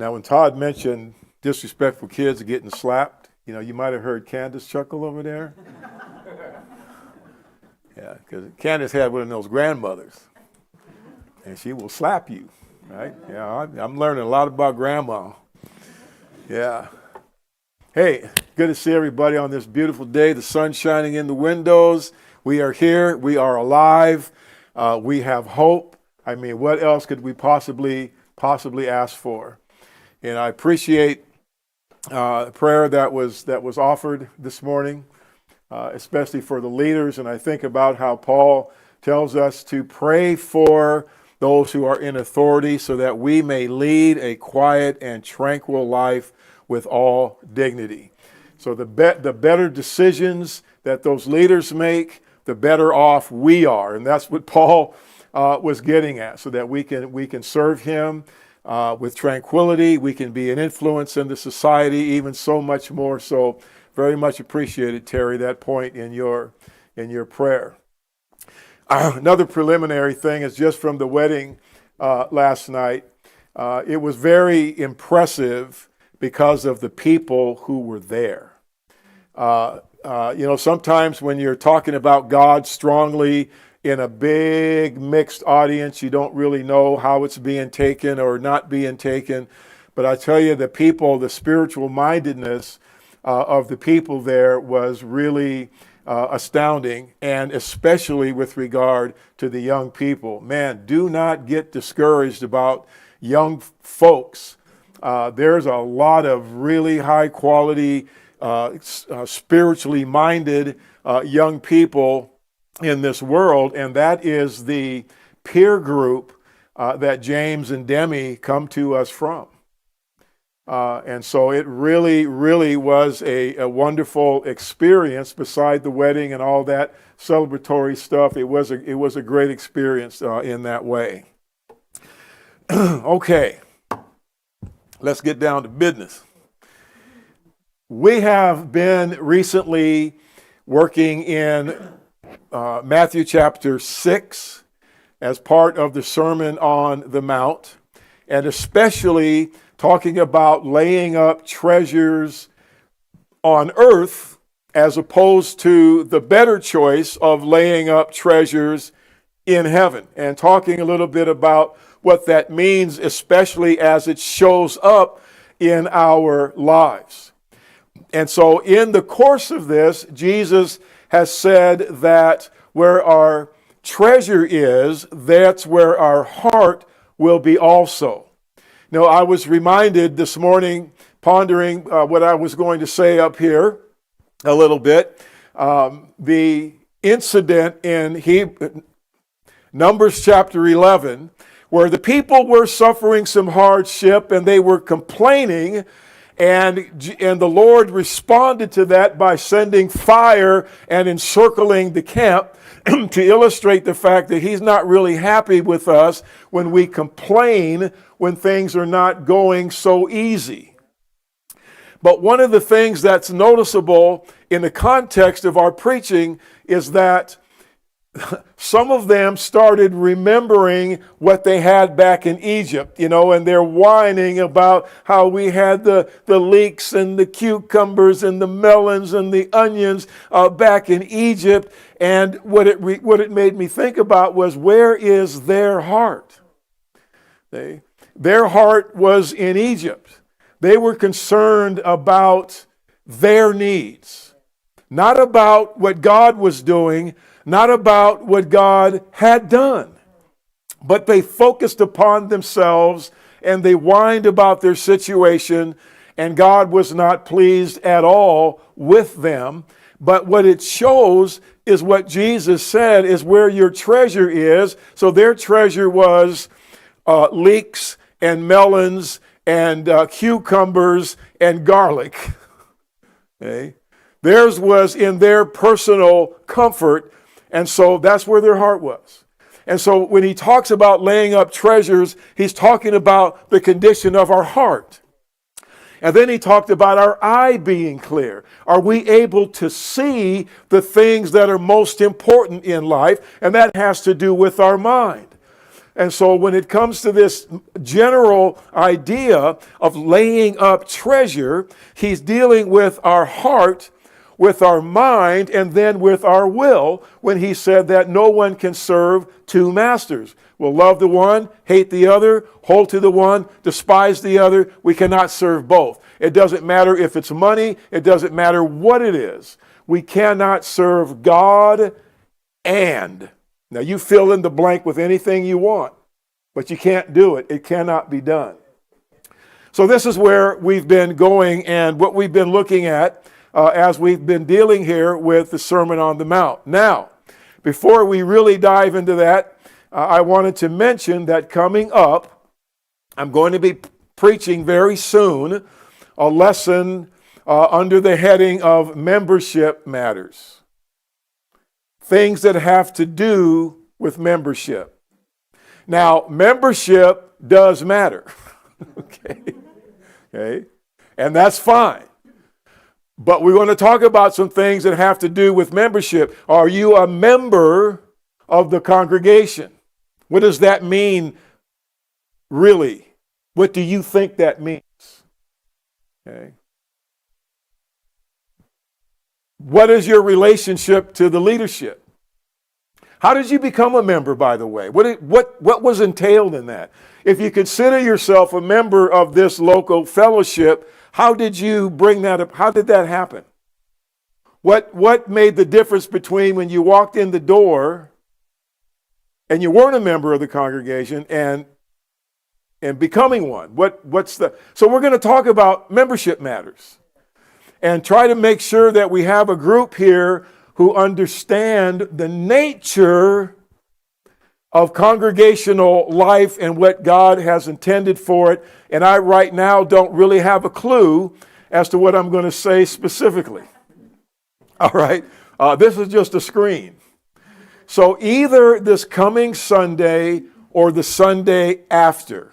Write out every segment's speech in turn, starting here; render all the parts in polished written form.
Now, when Todd mentioned disrespectful kids getting slapped, you might have heard Candace chuckle over there. Yeah, because Candace had one of those grandmothers, and she will slap you, right? Yeah, I'm learning a lot about grandma. Yeah. Hey, good to see everybody on this beautiful day. The sun's shining in the windows. We are here. We are alive. We have hope. I mean, what else could we possibly ask for? And I appreciate the prayer that was offered this morning, especially for the leaders. And I think about how Paul tells us to pray for those who are in authority so that we may lead a quiet and tranquil life with all dignity. So the better decisions that those leaders make, the better off we are. And that's what Paul was getting at, so that we can serve him with tranquility. We can be an influence in the society, even so much more. So very much appreciated, Terry, that point in your prayer. Another preliminary thing is just from the wedding last night. It was very impressive because of the people who were there. Sometimes when you're talking about God strongly in a big mixed audience, you don't really know how it's being taken or not being taken. But I tell you, the spiritual mindedness of the people there was really astounding, and especially with regard to the young people. Man, do not get discouraged about young folks. There's a lot of really high quality, spiritually minded young people in this world, and that is the peer group that James and Demi come to us from. And so it really, really was a wonderful experience. Beside the wedding and all that celebratory stuff, it was a great experience in that way. Okay, let's get down to business. We have been recently working in Matthew chapter 6 as part of the Sermon on the Mount, and especially talking about laying up treasures on earth as opposed to the better choice of laying up treasures in heaven, and talking a little bit about what that means, especially as it shows up in our lives. And so in the course of this, Jesus has said that where our treasure is, that's where our heart will be also. Now, I was reminded this morning, pondering what I was going to say up here a little bit, the incident in Numbers chapter 11, where the people were suffering some hardship and they were complaining, and the Lord responded to that by sending fire and encircling the camp to illustrate the fact that he's not really happy with us when we complain when things are not going so easy. But one of the things that's noticeable in the context of our preaching is that some of them started remembering what they had back in Egypt, and they're whining about how we had the leeks and the cucumbers and the melons and the onions back in Egypt. And what it made me think about was, where is their heart? Their heart was in Egypt. They were concerned about their needs, not about what God was doing, not about what God had done, but they focused upon themselves and they whined about their situation, and God was not pleased at all with them. But what it shows is what Jesus said is where your treasure is. So their treasure was leeks and melons and cucumbers and garlic. Okay? Theirs was in their personal comfort. And so that's where their heart was. And so when he talks about laying up treasures, he's talking about the condition of our heart. And then he talked about our eye being clear. Are we able to see the things that are most important in life? And that has to do with our mind. And so when it comes to this general idea of laying up treasure, he's dealing with our heart, with our mind, and then with our will when he said that no one can serve two masters. We'll love the one, hate the other, hold to the one, despise the other. We cannot serve both. It doesn't matter if it's money. It doesn't matter what it is. We cannot serve God and. Now, you fill in the blank with anything you want, but you can't do it. It cannot be done. So this is where we've been going and what we've been looking at as we've been dealing here with the Sermon on the Mount. Now, before we really dive into that, I wanted to mention that coming up, I'm going to be preaching very soon a lesson under the heading of membership matters. Things that have to do with membership. Now, membership does matter. Okay? And that's fine. But we're going to talk about some things that have to do with membership. Are you a member of the congregation? What does that mean, really? What do you think that means? Okay. What is your relationship to the leadership? How did you become a member, by the way? What was entailed in that? If you consider yourself a member of this local fellowship, how did you bring that up? How did that happen? What made the difference between when you walked in the door and you weren't a member of the congregation and becoming one? So we're going to talk about membership matters and try to make sure that we have a group here who understand the nature of congregational life and what God has intended for it. And I right now don't really have a clue as to what I'm going to say specifically. All right. This is just a screen. So either this coming Sunday or the Sunday after.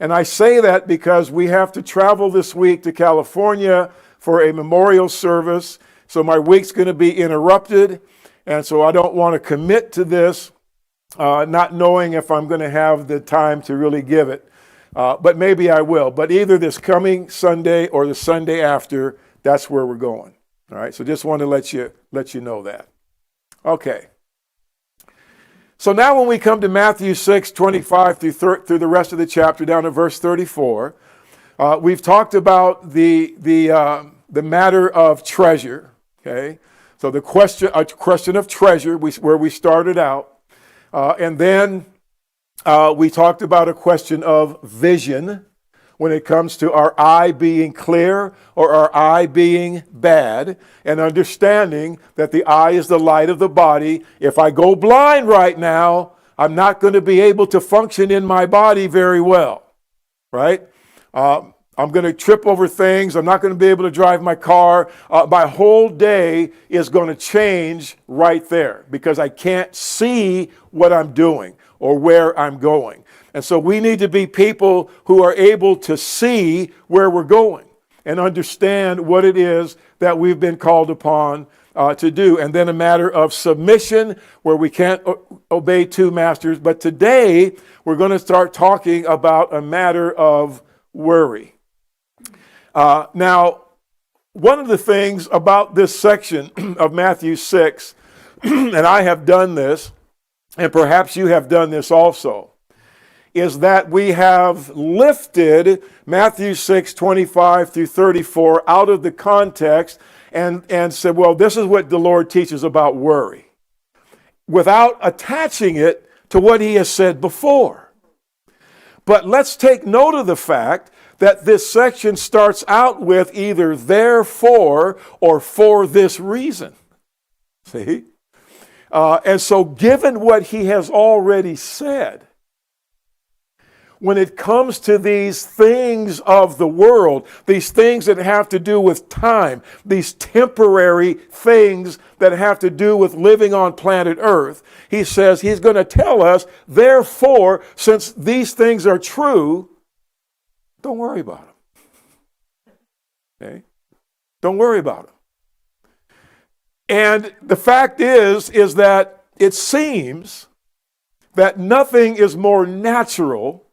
And I say that because we have to travel this week to California for a memorial service. So my week's going to be interrupted. And so I don't want to commit to this, not knowing if I'm going to have the time to really give it. But maybe I will. But either this coming Sunday or the Sunday after, that's where we're going. All right. So just want to let you know that. Okay. So now when we come to Matthew 6:25 through the rest of the chapter down to verse 34, we've talked about the matter of treasure. Okay. So the question of treasure, where we started out. And then we talked about a question of vision when it comes to our eye being clear or our eye being bad, and understanding that the eye is the light of the body. If I go blind right now, I'm not going to be able to function in my body very well, right? I'm going to trip over things. I'm not going to be able to drive my car. My whole day is going to change right there because I can't see what I'm doing or where I'm going. And so we need to be people who are able to see where we're going and understand what it is that we've been called upon to do. And then a matter of submission where we can't obey two masters. But today we're going to start talking about a matter of worry. Now, one of the things about this section of Matthew 6, and I have done this, and perhaps you have done this also, is that we have lifted Matthew 6:25 through 34 out of the context and said, well, this is what the Lord teaches about worry, without attaching it to what he has said before. But let's take note of the fact that this section starts out with either therefore or for this reason. See? And so given what he has already said, when it comes to these things of the world, these things that have to do with time, these temporary things that have to do with living on planet Earth, he says he's going to tell us, therefore, since these things are true, don't worry about them. Okay? Don't worry about them. And the fact is that it seems that nothing is more natural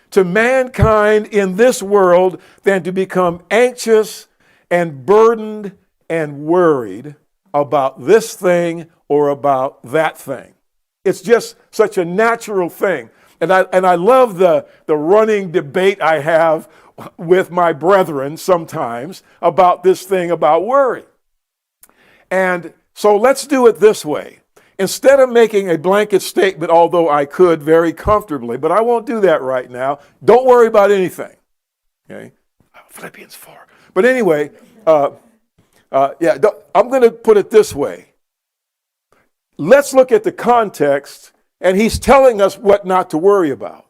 to mankind in this world than to become anxious and burdened and worried about this thing or about that thing. It's just such a natural thing. And I love the running debate I have with my brethren sometimes about this thing about worry. And so let's do it this way. Instead of making a blanket statement, although I could very comfortably, but I won't do that right now. Don't worry about anything. Okay? Philippians 4. But anyway, I'm going to put it this way. Let's look at the context, and he's telling us what not to worry about.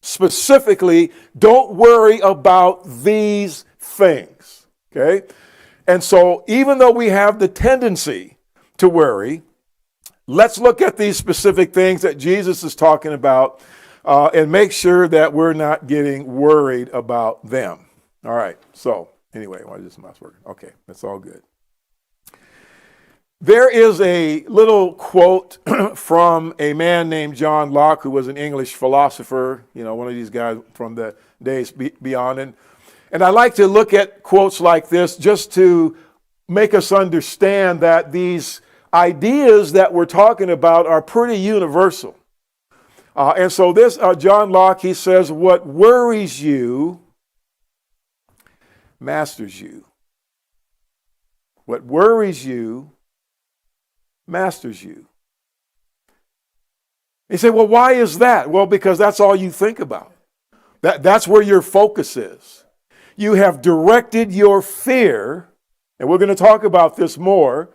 Specifically, don't worry about these things. Okay? And so even though we have the tendency to worry, let's look at these specific things that Jesus is talking about and make sure that we're not getting worried about them. All right. So anyway, why is this mouse working? Okay, that's all good. There is a little quote from a man named John Locke, who was an English philosopher, one of these guys from the days beyond. And I like to look at quotes like this just to make us understand that these ideas that we're talking about are pretty universal. And so this, John Locke, he says, what worries you masters you. What worries you masters you. You say, well, why is that? Well, because that's all you think about. That's where your focus is. You have directed your fear, and we're going to talk about this more,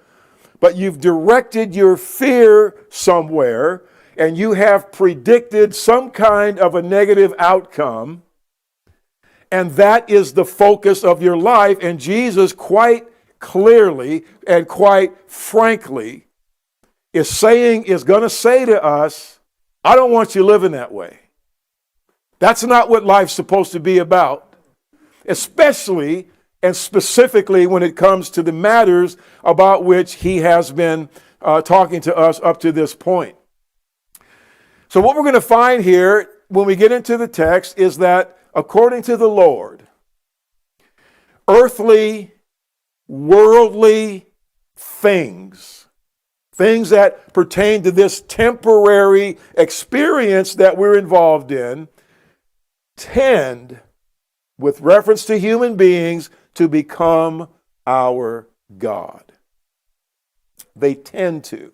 but you've directed your fear somewhere, and you have predicted some kind of a negative outcome, and that is the focus of your life. And Jesus quite clearly and quite frankly is going to say to us, I don't want you living that way. That's not what life's supposed to be about, especially and specifically when it comes to the matters about which he has been talking to us up to this point. So what we're going to find here when we get into the text is that according to the Lord, earthly, worldly things that pertain to this temporary experience that we're involved in, tend, with reference to human beings, to become our God. They tend to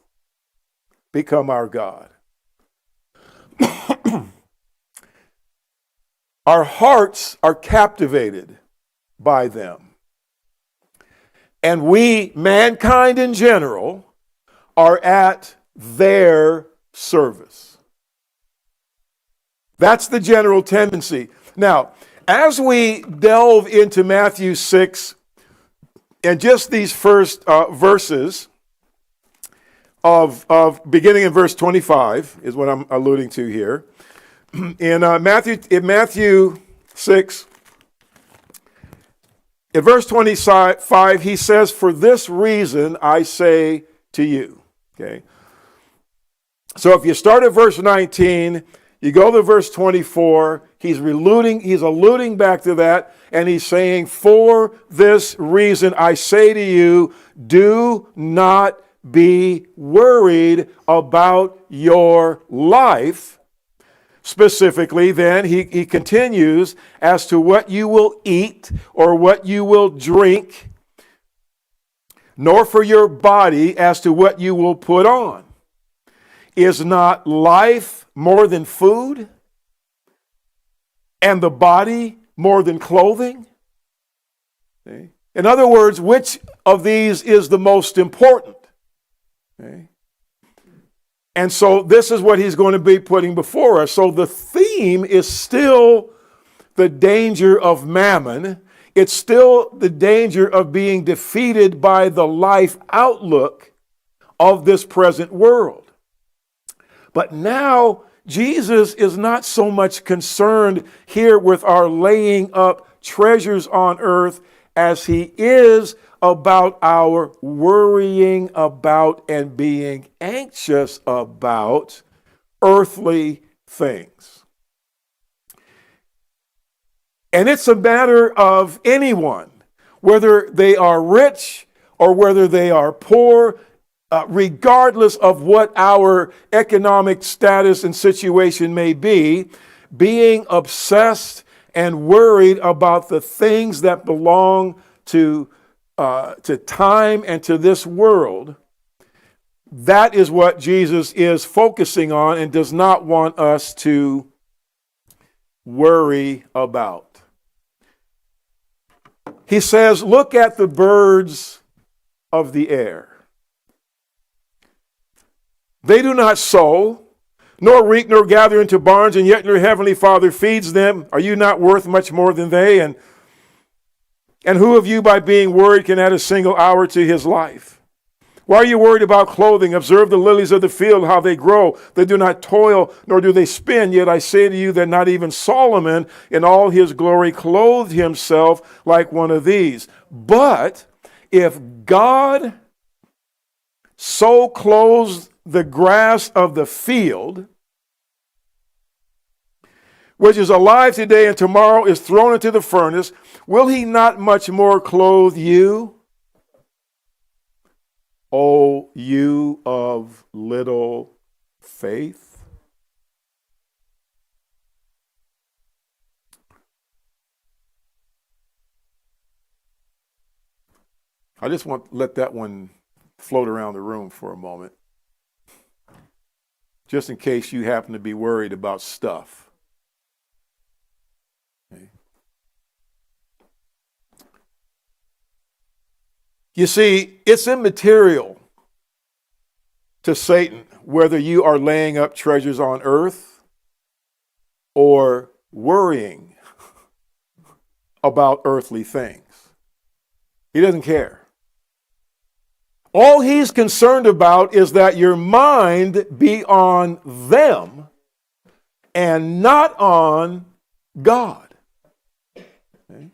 become our God. Our hearts are captivated by them. And we, mankind in general, are at their service. That's the general tendency. Now, as we delve into Matthew 6, and just these first verses of beginning in verse 25 is what I'm alluding to here. In Matthew 6, in verse 25, he says, "For this reason I say to you." Okay. So if you start at verse 19, you go to verse 24, he's alluding back to that, and he's saying, "For this reason I say to you, do not be worried about your life." Specifically, then, he continues, "as to what you will eat or what you will drink, nor for your body as to what you will put on. Is not life more than food, and the body more than clothing?" Okay. In other words, which of these is the most important? Okay. And so this is what he's going to be putting before us. So the theme is still the danger of mammon. It's still the danger of being defeated by the life outlook of this present world. But now Jesus is not so much concerned here with our laying up treasures on earth as he is about our worrying about and being anxious about earthly things. And it's a matter of anyone, whether they are rich or whether they are poor, regardless of what our economic status and situation may be, being obsessed and worried about the things that belong to time and to this world. That is what Jesus is focusing on and does not want us to worry about. He says, look at the birds of the air. They do not sow, nor reap, nor gather into barns, and yet your heavenly Father feeds them. Are you not worth much more than they? And who of you, by being worried, can add a single hour to his life? Why are you worried about clothing? Observe the lilies of the field, how they grow. They do not toil, nor do they spin. Yet I say to you that not even Solomon in all his glory clothed himself like one of these. But if God so clothes the grass of the field, which is alive today and tomorrow is thrown into the furnace, will he not much more clothe you? O you of little faith? I just want to let that one float around the room for a moment, just in case you happen to be worried about stuff. Okay. You see, it's immaterial to Satan whether you are laying up treasures on earth or worrying about earthly things. He doesn't care. All he's concerned about is that your mind be on them and not on God. Okay?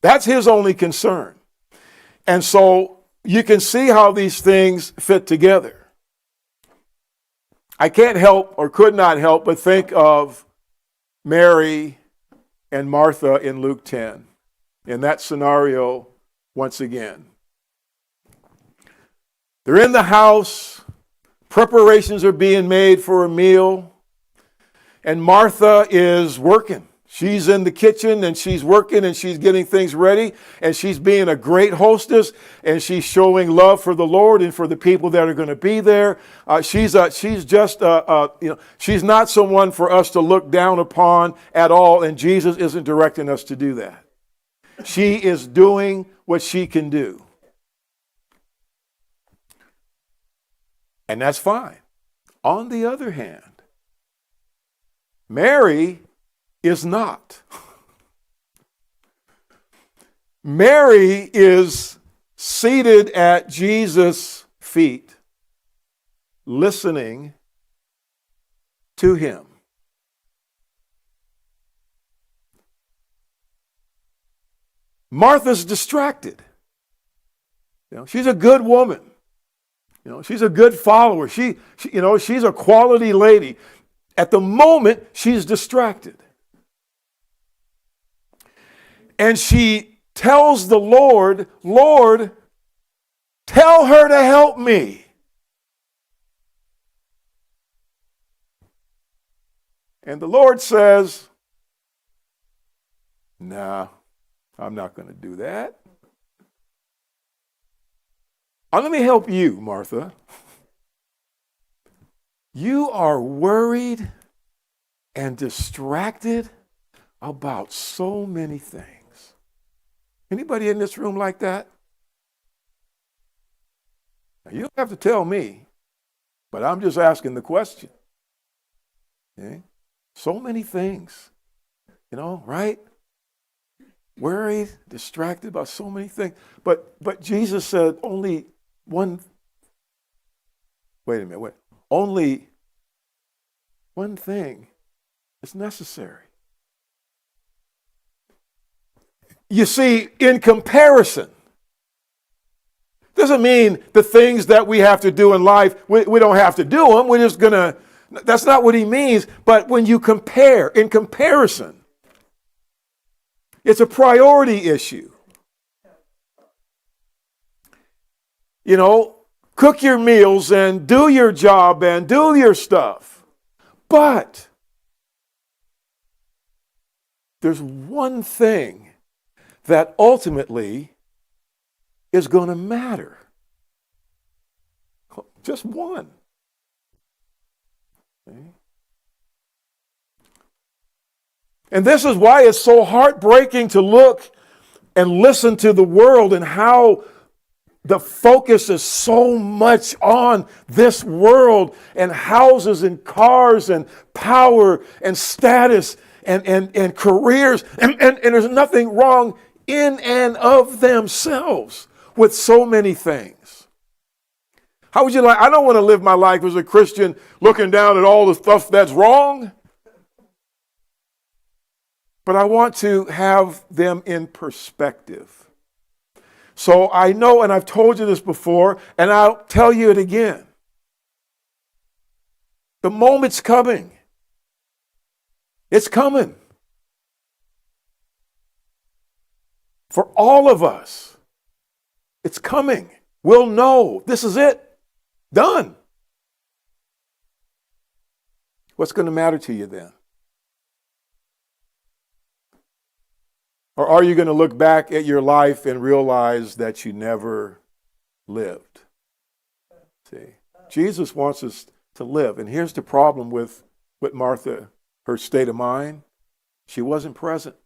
That's his only concern. And so you can see how these things fit together. I can't help or could not help but think of Mary and Martha in Luke 10. In that scenario, once again. They're in the house. Preparations are being made for a meal. And Martha is working. She's in the kitchen and she's working and she's getting things ready and she's being a great hostess and she's showing love for the Lord and for the people that are going to be there. She's not someone for us to look down upon at all, and Jesus isn't directing us to do that. She is doing what she can do. And that's fine. On the other hand, Mary is not. Mary is seated at Jesus' feet, listening to him. Martha's distracted. She's a good woman. She's a good follower. She's a quality lady. At the moment, she's distracted. And she tells the Lord, Lord, tell her to help me. And the Lord says, nah, I'm not going to do that. Let me help you, Martha. You are worried and distracted about so many things. Anybody in this room like that? Now, you don't have to tell me, but I'm just asking the question. Okay? So many things, right? Worried, distracted about so many things. But Jesus said only one. Wait a minute. Only one thing is necessary. You see, in comparison, doesn't mean the things that we have to do in life, we don't have to do them. We're just going to That's not what he means. But when you compare, in comparison, it's a priority issue. You know, cook your meals and do your job and do your stuff. But there's one thing that ultimately is going to matter. Just one. Okay. And this is why it's so heartbreaking to look and listen to the world and how the focus is so much on this world and houses and cars and power and status and careers. And there's nothing wrong in and of themselves with so many things. How would you like? I don't want to live my life as a Christian looking down at all the stuff that's wrong. But I want to have them in perspective. So I know, and I've told you this before, and I'll tell you it again. The moment's coming. It's coming. For all of us, it's coming. We'll know. This is it. Done. What's going to matter to you then? Or are you going to look back at your life and realize that you never lived? See, Jesus wants us to live. And here's the problem with Martha, her state of mind. She wasn't present.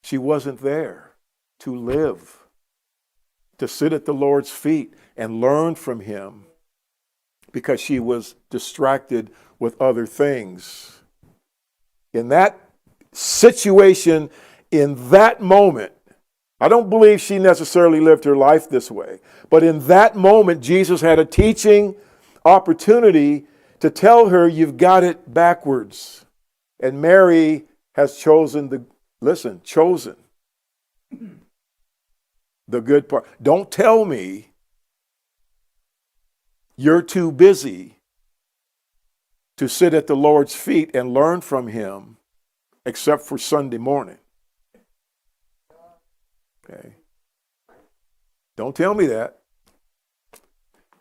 She wasn't there to live, to sit at the Lord's feet and learn from him because she was distracted with other things. In that situation, in that moment, I don't believe she necessarily lived her life this way, but in that moment, Jesus had a teaching opportunity to tell her, you've got it backwards. And Mary has chosen chosen the good part. Don't tell me you're too busy to sit at the Lord's feet and learn from him except for Sunday morning. Okay. Don't tell me that.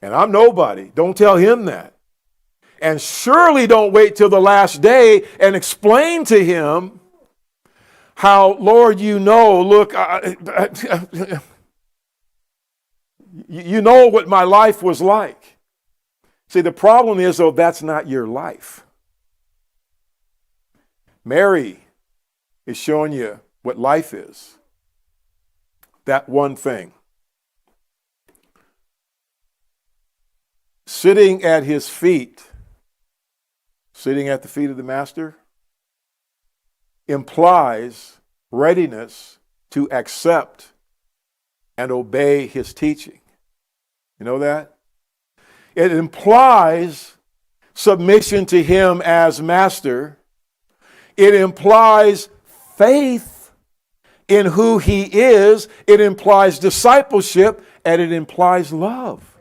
And I'm nobody. Don't tell him that. And surely don't wait till the last day and explain to him how, Lord, you know, look, you know what my life was like. See, the problem is, though, that's not your life. Mary is showing you what life is. That one thing. Sitting at his feet, sitting at the feet of the Master, implies readiness to accept and obey his teaching. You know that? It implies submission to him as Master. It implies faith in who he is. It implies discipleship, and it implies love.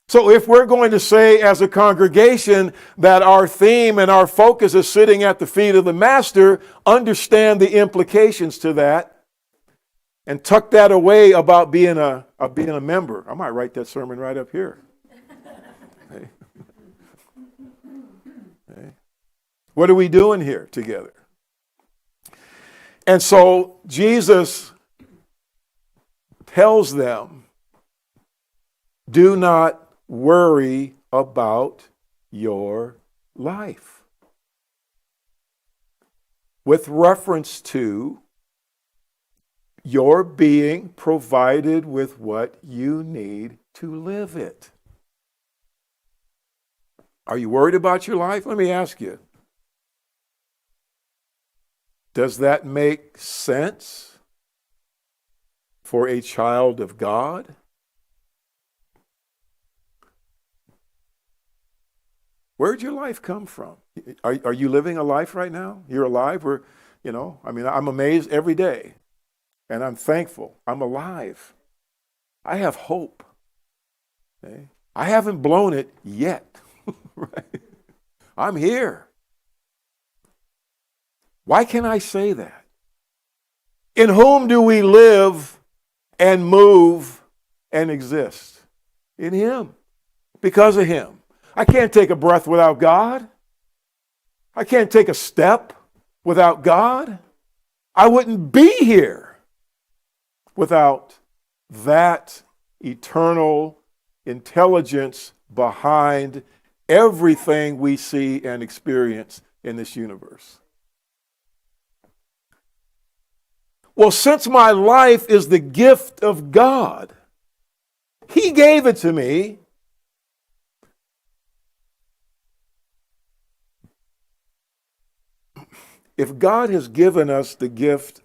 So if we're going to say as a congregation that our theme and our focus is sitting at the feet of the Master, understand the implications to that and tuck that away about being a member. I might write that sermon right up here. Okay. Okay. What are we doing here together? And so Jesus tells them, do not worry about your life. With reference to your being provided with what you need to live it. Are you worried about your life? Let me ask you. Does that make sense for a child of God? Where'd your life come from? Are you living a life right now? You're alive? I'm amazed every day. And I'm thankful. I'm alive. I have hope. Okay? I haven't blown it yet. Right? I'm here. Why can I say that? In whom do we live and move and exist? In him. Because of him. I can't take a breath without God. I can't take a step without God. I wouldn't be here without that eternal intelligence behind everything we see and experience in this universe. Well, since my life is the gift of God, he gave it to me. If God has given us the gift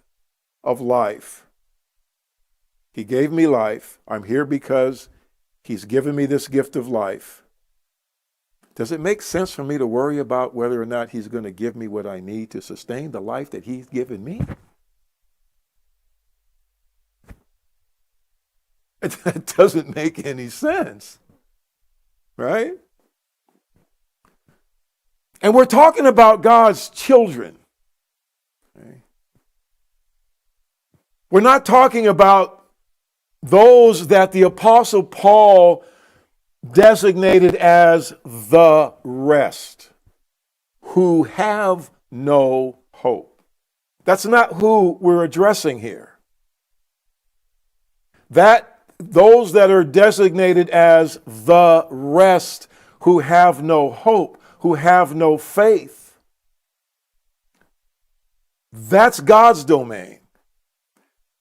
of life, he gave me life. I'm here because he's given me this gift of life. Does it make sense for me to worry about whether or not he's going to give me what I need to sustain the life that he's given me? It doesn't make any sense, right? And we're talking about God's children. Okay? We're not talking about those that the Apostle Paul designated as the rest, who have no hope. That's not who we're addressing here. Those that are designated as the rest, who have no hope, who have no faith, that's God's domain.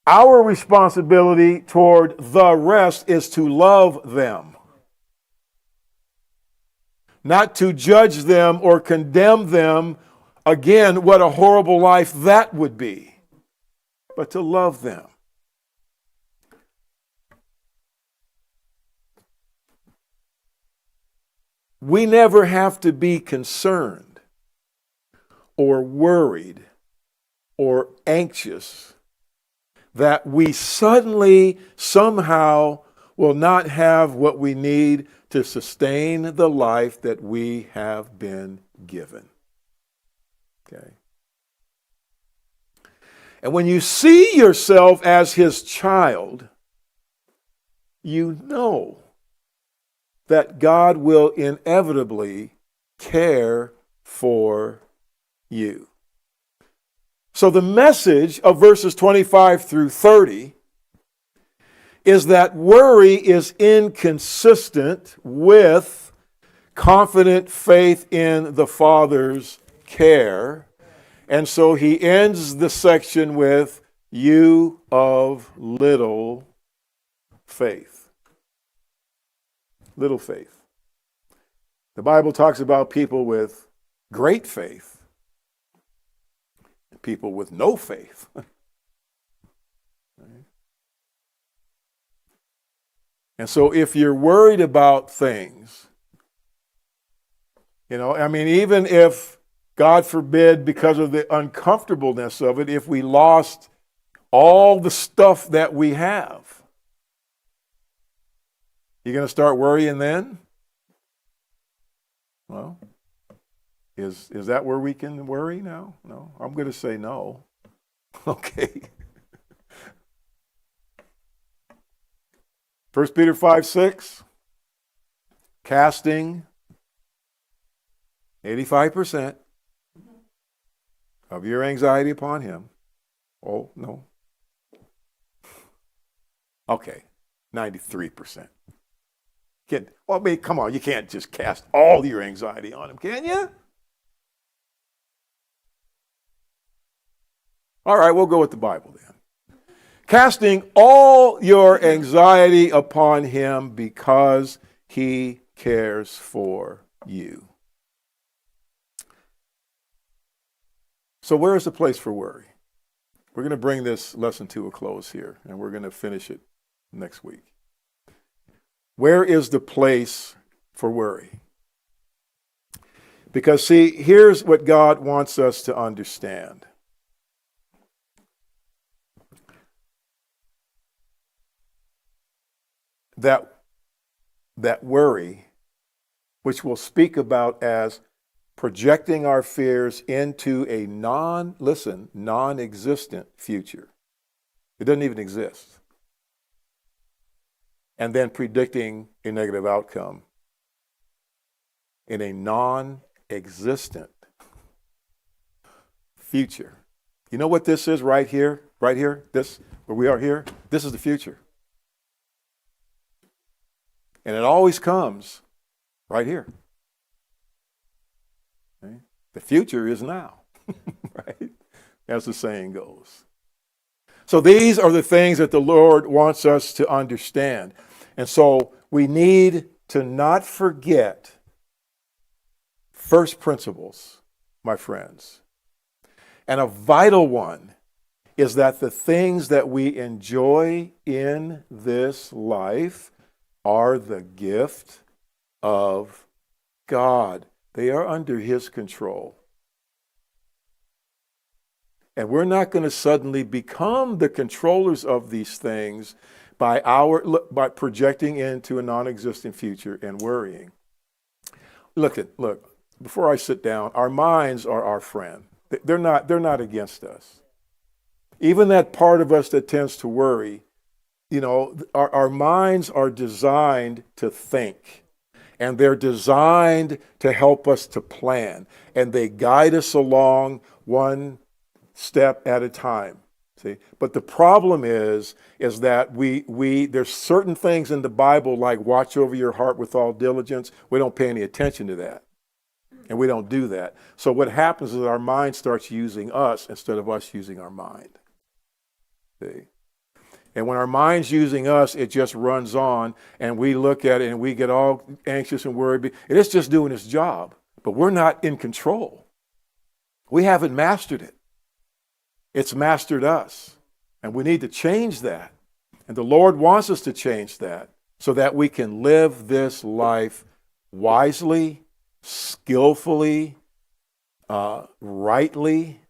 Our responsibility toward the rest is to love them, not to judge them or condemn them. Again, what a horrible life that would be, but to love them. We never have to be concerned or worried or anxious that we suddenly, somehow, will not have what we need to sustain the life that we have been given. Okay. And when you see yourself as his child, you know that God will inevitably care for you. So the message of verses 25 through 30 is that worry is inconsistent with confident faith in the Father's care. And so he ends the section with, "You of little faith." Little faith. The Bible talks about people with great faith, and people with no faith. And so if you're worried about things, even if, God forbid, because of the uncomfortableness of it, if we lost all the stuff that we have, you going to start worrying then? Well, is that where we can worry now? No, I'm going to say no. Okay. 1 Peter 5:6, casting 85% of your anxiety upon him. Oh, no. Okay, 93%. Come on, you can't just cast all your anxiety on him, can you? All right, we'll go with the Bible then. Casting all your anxiety upon him because he cares for you. So where is the place for worry? We're going to bring this lesson to a close here, and we're going to finish it next week. Where is the place for worry? Because, see, here's what God wants us to understand. That that worry, which we'll speak about as projecting our fears into a non-existent future. It doesn't even exist. And then predicting a negative outcome in a non-existent future. You know what this is right here? Right here? This, where we are here? This is the future. And it always comes right here. Okay? The future is now, right? As the saying goes. So these are the things that the Lord wants us to understand. And so we need to not forget first principles, my friends. And a vital one is that the things that we enjoy in this life are the gift of God. They are under His control. And we're not going to suddenly become the controllers of these things by projecting into a non-existent future and worrying. Look, before I sit down, our minds are our friend. They're not against us. Even that part of us that tends to worry, our minds are designed to think. And they're designed to help us to plan. And they guide us along one step at a time. See? But the problem is that there's certain things in the Bible like watch over your heart with all diligence. We don't pay any attention to that. And we don't do that. So what happens is our mind starts using us instead of us using our mind. See? And when our mind's using us, it just runs on, and we look at it and we get all anxious and worried. And it's just doing its job, but we're not in control. We haven't mastered it. It's mastered us, and we need to change that. And the Lord wants us to change that so that we can live this life wisely, skillfully, rightly,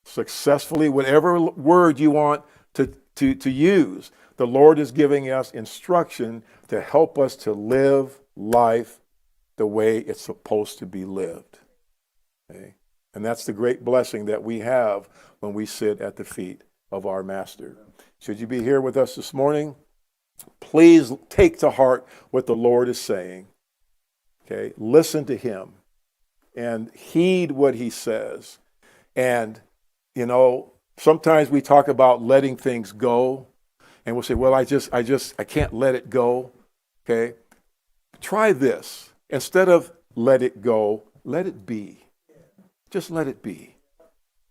successfully, whatever word you want to use. The Lord is giving us instruction to help us to live life the way it's supposed to be lived. Okay? And that's the great blessing that we have when we sit at the feet of our Master. Should you be here with us this morning, please take to heart what the Lord is saying. Okay? Listen to Him and heed what He says. And, sometimes we talk about letting things go, and we'll say, well, I can't let it go. Okay? Try this. Instead of let it go, let it be. Just let it be.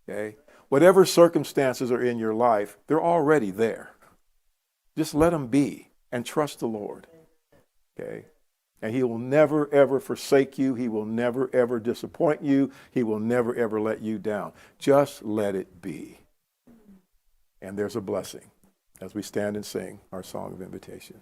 Okay? Whatever circumstances are in your life, they're already there. Just let them be and trust the Lord. Okay? And He will never, ever forsake you. He will never, ever disappoint you. He will never, ever let you down. Just let it be. And there's a blessing as we stand and sing our song of invitation.